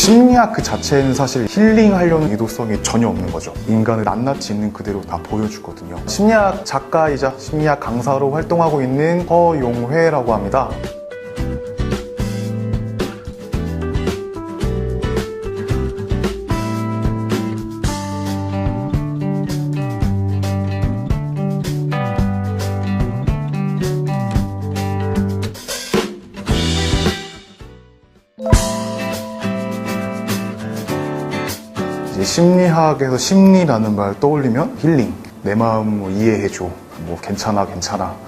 심리학 그 자체는 사실 힐링하려는 의도성이 전혀 없는 거죠. 인간을 낱낱이 있는 그대로 다 보여주거든요. 심리학 작가이자 심리학 강사로 활동하고 있는 허용회라고 합니다. 심리학에서 심리라는 말 떠올리면 힐링, 내 마음 이해해줘, 괜찮아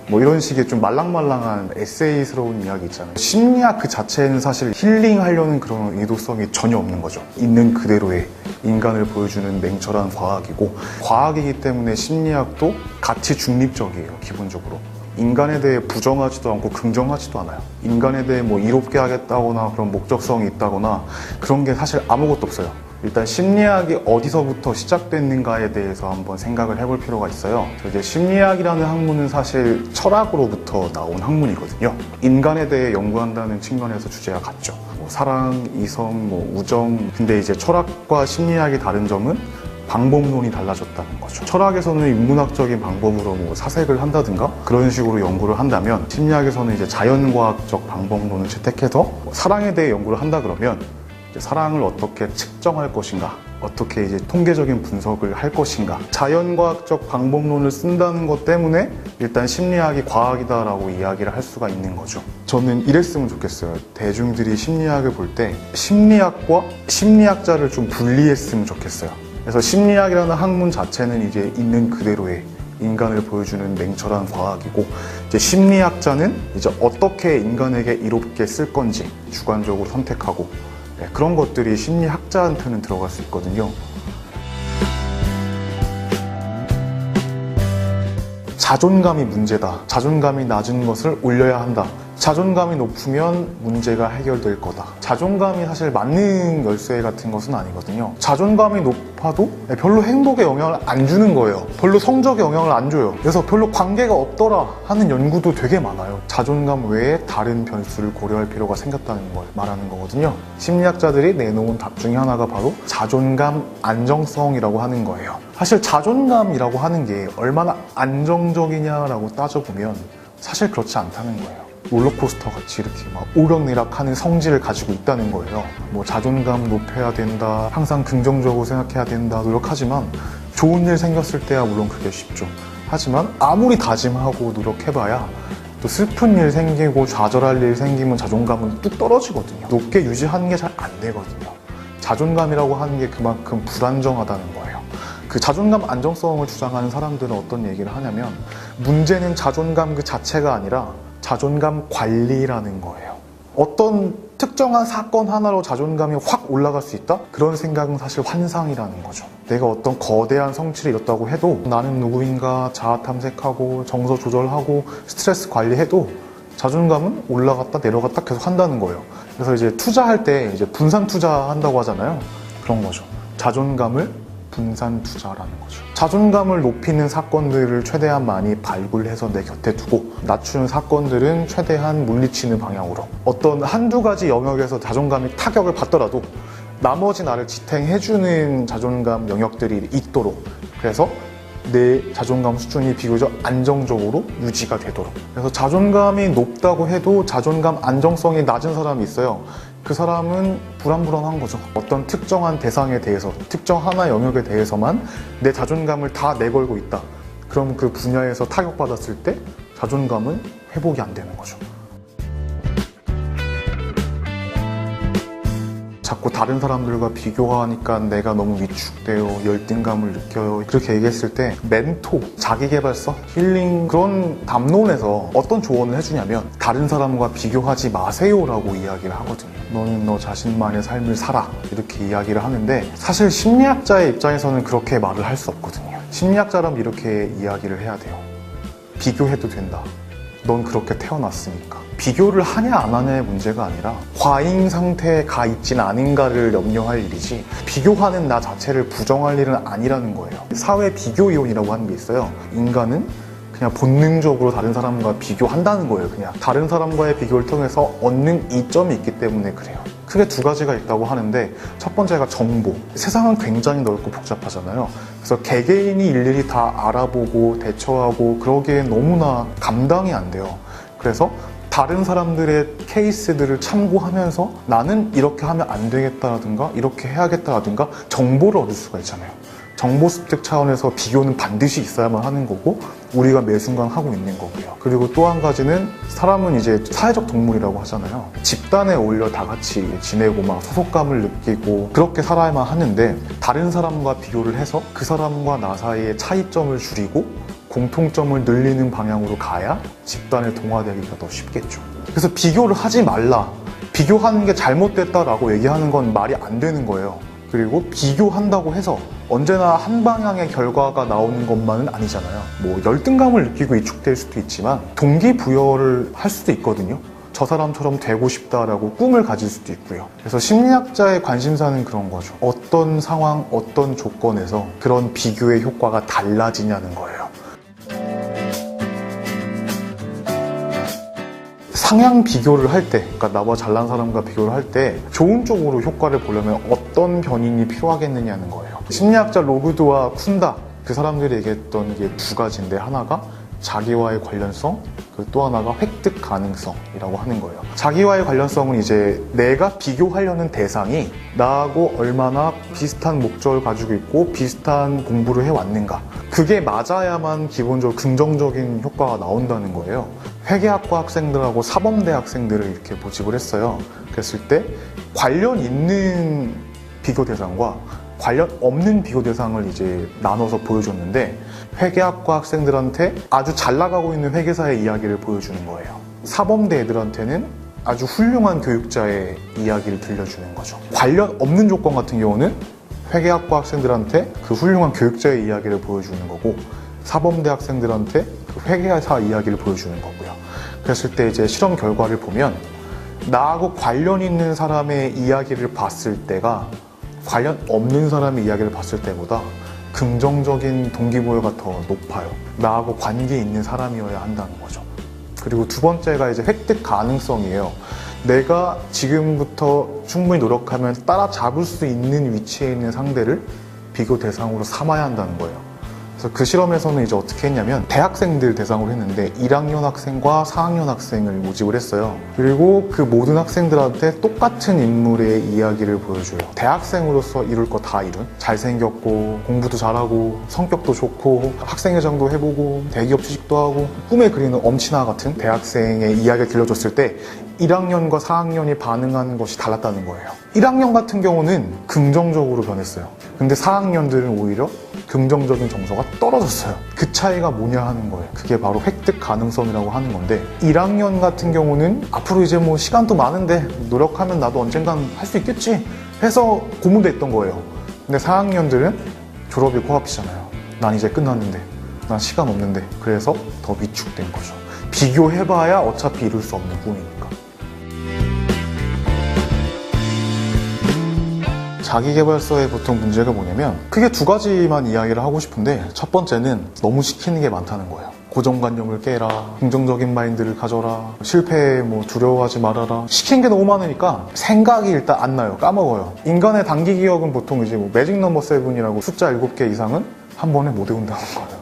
이런 식의 좀 말랑말랑한 에세이스러운 이야기 있잖아요. 심리학 그 자체는 사실 힐링하려는 그런 의도성이 전혀 없는 거죠. 있는 그대로의 인간을 보여주는 냉철한 과학이고, 과학이기 때문에 심리학도 가치 중립적이에요. 기본적으로 인간에 대해 부정하지도 않고 긍정하지도 않아요. 인간에 대해 이롭게 하겠다거나 그런 목적성이 있다거나 그런 게 사실 아무것도 없어요. 일단 심리학이 어디서부터 시작됐는가에 대해서 한번 생각을 해볼 필요가 있어요. 이제 심리학이라는 학문은 사실 철학으로부터 나온 학문이거든요. 인간에 대해 연구한다는 측면에서 주제가 같죠. 사랑, 이성, 우정. 근데 이제 철학과 심리학이 다른 점은 방법론이 달라졌다는 거죠. 철학에서는 인문학적인 방법으로 사색을 한다든가 그런 식으로 연구를 한다면, 심리학에서는 이제 자연과학적 방법론을 채택해서 사랑에 대해 연구를 한다 그러면 사랑을 어떻게 측정할 것인가, 어떻게 이제 통계적인 분석을 할 것인가, 자연과학적 방법론을 쓴다는 것 때문에 일단 심리학이 과학이다라고 이야기를 할 수가 있는 거죠. 저는 이랬으면 좋겠어요. 대중들이 심리학을 볼 때 심리학과 심리학자를 좀 분리했으면 좋겠어요. 그래서 심리학이라는 학문 자체는 이제 있는 그대로의 인간을 보여주는 냉철한 과학이고, 이제 심리학자는 이제 어떻게 인간에게 이롭게 쓸 건지 주관적으로 선택하고, 그런 것들이 심리학자한테는 들어갈 수 있거든요. 자존감이 문제다. 자존감이 낮은 것을 올려야 한다. 자존감이 높으면 문제가 해결될 거다. 자존감이 사실 만능 열쇠 같은 것은 아니거든요. 자존감이 높아도 별로 행복에 영향을 안 주는 거예요. 별로 성적에 영향을 안 줘요. 그래서 별로 관계가 없더라 하는 연구도 되게 많아요. 자존감 외에 다른 변수를 고려할 필요가 생겼다는 걸 말하는 거거든요. 심리학자들이 내놓은 답 중에 하나가 바로 자존감 안정성이라고 하는 거예요. 사실 자존감이라고 하는 게 얼마나 안정적이냐라고 따져보면 사실 그렇지 않다는 거예요. 롤러코스터 같이 이렇게 오르락내락하는 성질을 가지고 있다는 거예요. 자존감 높여야 된다, 항상 긍정적으로 생각해야 된다, 노력하지만 좋은 일 생겼을 때야 물론 그게 쉽죠. 하지만 아무리 다짐하고 노력해봐야 또 슬픈 일 생기고 좌절할 일 생기면 자존감은 뚝 떨어지거든요. 높게 유지하는 게 잘 안 되거든요. 자존감이라고 하는 게 그만큼 불안정하다는 거예요. 그 자존감 안정성을 주장하는 사람들은 어떤 얘기를 하냐면, 문제는 자존감 그 자체가 아니라 자존감 관리라는 거예요. 어떤 특정한 사건 하나로 자존감이 확 올라갈 수 있다? 그런 생각은 사실 환상이라는 거죠. 내가 어떤 거대한 성취를 이뤘다고 해도 나는 누구인가 자아 탐색하고 정서 조절하고 스트레스 관리해도 자존감은 올라갔다 내려갔다 계속 한다는 거예요. 그래서 이제 투자할 때 이제 분산 투자한다고 하잖아요. 그런 거죠. 자존감을 분산 투자라는 거죠. 자존감을 높이는 사건들을 최대한 많이 발굴해서 내 곁에 두고, 낮추는 사건들은 최대한 물리치는 방향으로, 어떤 한두 가지 영역에서 자존감이 타격을 받더라도 나머지 나를 지탱해주는 자존감 영역들이 있도록, 그래서 내 자존감 수준이 비교적 안정적으로 유지가 되도록. 그래서 자존감이 높다고 해도 자존감 안정성이 낮은 사람이 있어요. 그 사람은 불안불안한 거죠. 어떤 특정한 대상에 대해서, 특정 하나 영역에 대해서만 내 자존감을 다 내걸고 있다. 그럼 그 분야에서 타격받았을 때 자존감은 회복이 안 되는 거죠. 자꾸 다른 사람들과 비교하니까 내가 너무 위축돼요, 열등감을 느껴요, 그렇게 얘기했을 때 멘토, 자기계발서, 힐링 그런 담론에서 어떤 조언을 해주냐면, 다른 사람과 비교하지 마세요 라고 이야기를 하거든요. 너는 너 자신만의 삶을 살아, 이렇게 이야기를 하는데, 사실 심리학자의 입장에서는 그렇게 말을 할 수 없거든요. 심리학자라면 이렇게 이야기를 해야 돼요. 비교해도 된다. 넌 그렇게 태어났으니까. 비교를 하냐 안 하냐의 문제가 아니라 과잉 상태에 가 있진 않은가를 염려할 일이지, 비교하는 나 자체를 부정할 일은 아니라는 거예요. 사회 비교 이론이라고 하는 게 있어요. 인간은 그냥 본능적으로 다른 사람과 비교한다는 거예요. 그냥 다른 사람과의 비교를 통해서 얻는 이점이 있기 때문에 그래요. 크게 두 가지가 있다고 하는데, 첫 번째가 정보. 세상은 굉장히 넓고 복잡하잖아요. 그래서 개개인이 일일이 다 알아보고 대처하고 그러기엔 너무나 감당이 안 돼요. 그래서 다른 사람들의 케이스들을 참고하면서 나는 이렇게 하면 안 되겠다라든가 이렇게 해야겠다라든가 정보를 얻을 수가 있잖아요. 정보 습득 차원에서 비교는 반드시 있어야만 하는 거고, 우리가 매 순간 하고 있는 거고요. 그리고 또 한 가지는, 사람은 이제 사회적 동물이라고 하잖아요. 집단에 어울려 다 같이 지내고 막 소속감을 느끼고 그렇게 살아야만 하는데, 다른 사람과 비교를 해서 그 사람과 나 사이의 차이점을 줄이고 공통점을 늘리는 방향으로 가야 집단에 동화되기가 더 쉽겠죠. 그래서 비교를 하지 말라, 비교하는 게 잘못됐다라고 얘기하는 건 말이 안 되는 거예요. 그리고 비교한다고 해서 언제나 한 방향의 결과가 나오는 것만은 아니잖아요. 뭐 열등감을 느끼고 위축될 수도 있지만 동기부여를 할 수도 있거든요. 저 사람처럼 되고 싶다라고 꿈을 가질 수도 있고요. 그래서 심리학자의 관심사는 그런 거죠. 어떤 상황, 어떤 조건에서 그런 비교의 효과가 달라지냐는 거예요. 상향 비교를 할 때, 그러니까 나와 잘난 사람과 비교를 할 때 좋은 쪽으로 효과를 보려면 어떤 변인이 필요하겠느냐는 거예요. 심리학자 로그드와 쿤다, 그 사람들이 얘기했던 게 두 가지인데, 하나가 자기와의 관련성, 또 하나가 획득 가능성이라고 하는 거예요. 자기와의 관련성은 이제 내가 비교하려는 대상이 나하고 얼마나 비슷한 목적을 가지고 있고 비슷한 공부를 해왔는가, 그게 맞아야만 기본적으로 긍정적인 효과가 나온다는 거예요. 회계학과 학생들하고 사범대 학생들을 이렇게 모집을 했어요. 그랬을 때 관련 있는 비교 대상과 관련 없는 비교 대상을 이제 나눠서 보여줬는데, 회계학과 학생들한테 아주 잘 나가고 있는 회계사의 이야기를 보여주는 거예요. 사범대 애들한테는 아주 훌륭한 교육자의 이야기를 들려주는 거죠. 관련 없는 조건 같은 경우는 회계학과 학생들한테 그 훌륭한 교육자의 이야기를 보여주는 거고, 사범대 학생들한테 그 회계사 이야기를 보여주는 거고요. 그랬을 때 이제 실험 결과를 보면 나하고 관련 있는 사람의 이야기를 봤을 때가 관련 없는 사람의 이야기를 봤을 때보다 긍정적인 동기부여가 더 높아요. 나하고 관계 있는 사람이어야 한다는 거죠. 그리고 두 번째가 이제 획득 가능성이에요. 내가 지금부터 충분히 노력하면 따라잡을 수 있는 위치에 있는 상대를 비교 대상으로 삼아야 한다는 거예요. 그래서 그 실험에서는 이제 어떻게 했냐면, 대학생들 대상으로 했는데 1학년 학생과 4학년 학생을 모집을 했어요. 그리고 그 모든 학생들한테 똑같은 인물의 이야기를 보여줘요. 대학생으로서 이룰 거 다 이룬, 잘생겼고 공부도 잘하고 성격도 좋고 학생회장도 해보고 대기업 취직도 하고 꿈에 그리는 엄친아 같은 대학생의 이야기를 들려줬을 때 1학년과 4학년이 반응하는 것이 달랐다는 거예요. 1학년 같은 경우는 긍정적으로 변했어요. 근데 4학년들은 오히려 긍정적인 정서가 떨어졌어요. 그 차이가 뭐냐 하는 거예요. 그게 바로 획득 가능성이라고 하는 건데, 1학년 같은 경우는 앞으로 이제 뭐 시간도 많은데 노력하면 나도 언젠간 할 수 있겠지 해서 고문도 했던 거예요. 근데 4학년들은 졸업이 코앞이잖아요. 난 이제 끝났는데, 난 시간 없는데, 그래서 더 위축된 거죠. 비교해봐야 어차피 이룰 수 없는 꿈이니까. 자기계발서의 보통 문제가 뭐냐면, 크게 두 가지만 이야기를 하고 싶은데, 첫 번째는 너무 시키는 게 많다는 거예요. 고정관념을 깨라, 긍정적인 마인드를 가져라, 실패에 뭐 두려워하지 말아라. 시킨 게 너무 많으니까 생각이 일단 안 나요. 까먹어요. 인간의 단기 기억은 보통 이제 뭐 매직 넘버 7이라고 숫자 7개 이상은 한 번에 못 외운다는 거예요.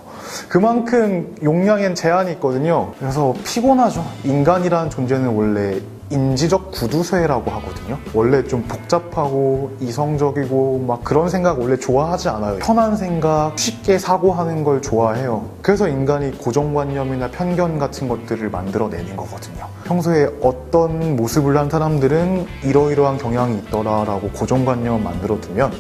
그만큼 용량엔 제한이 있거든요. 그래서 피곤하죠. 인간이라는 존재는 원래 인지적 구두쇠라고 하거든요. 원래 좀 복잡하고 이성적이고 막 그런 생각 원래 좋아하지 않아요. 편한 생각, 쉽게 사고하는 걸 좋아해요. 그래서 인간이 고정관념이나 편견 같은 것들을 만들어내는 거거든요. 평소에 어떤 모습을 한 사람들은 이러이러한 경향이 있더라라고 고정관념을 만들어두면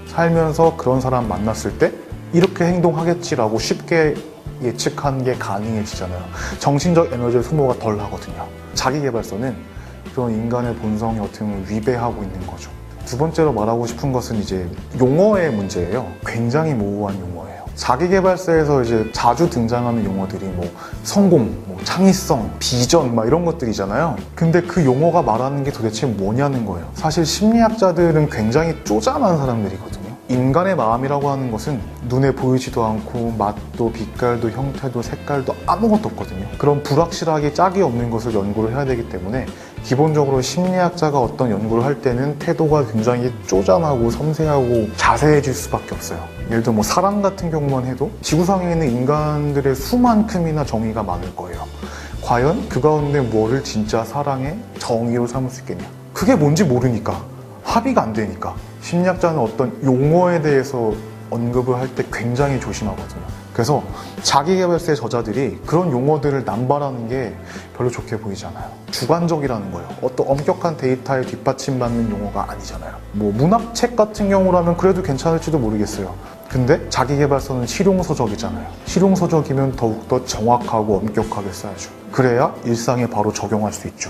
살면서 그런 사람 만났을 때 이렇게 행동하겠지라고 쉽게 예측하는 게 가능해지잖아요. 정신적 에너지의 소모가 덜 하거든요. 자기계발서는 그런 인간의 본성이 어떻게 보면 위배하고 있는 거죠. 두 번째로 말하고 싶은 것은 이제 용어의 문제예요. 굉장히 모호한 용어예요. 자기계발서에서 이제 자주 등장하는 용어들이 뭐 성공, 뭐 창의성, 비전 막 이런 것들이잖아요. 근데 그 용어가 말하는 게 도대체 뭐냐는 거예요. 사실 심리학자들은 굉장히 쪼잔한 사람들이거든요. 인간의 마음이라고 하는 것은 눈에 보이지도 않고 맛도 빛깔도 형태도 색깔도 아무것도 없거든요. 그런 불확실하게 짝이 없는 것을 연구를 해야 되기 때문에 기본적으로 심리학자가 어떤 연구를 할 때는 태도가 굉장히 쪼잔하고 섬세하고 자세해질 수밖에 없어요. 예를 들어 사랑 같은 경우만 해도 지구상에 있는 인간들의 수만큼이나 정의가 많을 거예요. 과연 그 가운데 뭐를 진짜 사랑의 정의로 삼을 수 있겠냐? 그게 뭔지 모르니까, 합의가 안 되니까. 심리학자는 어떤 용어에 대해서 언급을 할 때 굉장히 조심하거든요. 그래서 자기계발서의 저자들이 그런 용어들을 남발하는 게 별로 좋게 보이지 않아요. 주관적이라는 거예요. 어떤 엄격한 데이터에 뒷받침받는 용어가 아니잖아요. 문학책 같은 경우라면 그래도 괜찮을지도 모르겠어요. 근데 자기계발서는 실용서적이잖아요. 실용서적이면 더욱더 정확하고 엄격하게 써야죠. 그래야 일상에 바로 적용할 수 있죠.